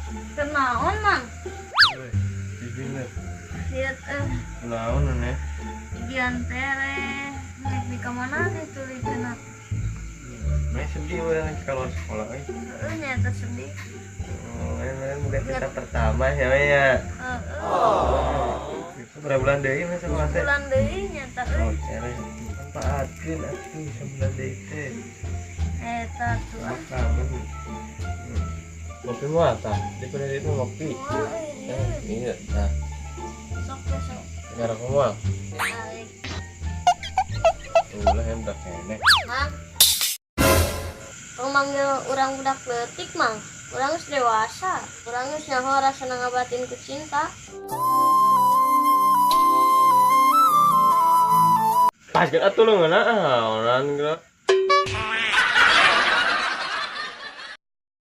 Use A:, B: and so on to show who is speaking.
A: Kenaon mang?
B: Dibinet.
A: Lihat
B: Naon nih?
A: gian tere. Naik di kemana nih tulitena?
B: Main sedih orang kalau sekolah
A: Nyata sedih.
B: main bukan kita pertama ya. Itu berapa bulan deh ini sekolah teh?
A: Bulan deui nyata
B: Oh, cere. Manfaatkeun atuh sebulan deui teh.
A: eta tuh.
B: Kangen. Kopi mah tah, di pada itu ngopi. Iya, tah.
A: Sok sok.
B: Gara kumaha?
A: Tarik.
B: Tuh lah yang udah kene.
A: Mang. Tong manggil urang budak leutik mang. Urang geus dewasa. Urang geus nyaho rasa ngabatin ku cinta.
B: Pas kan atuh lu ngeunah orang geura.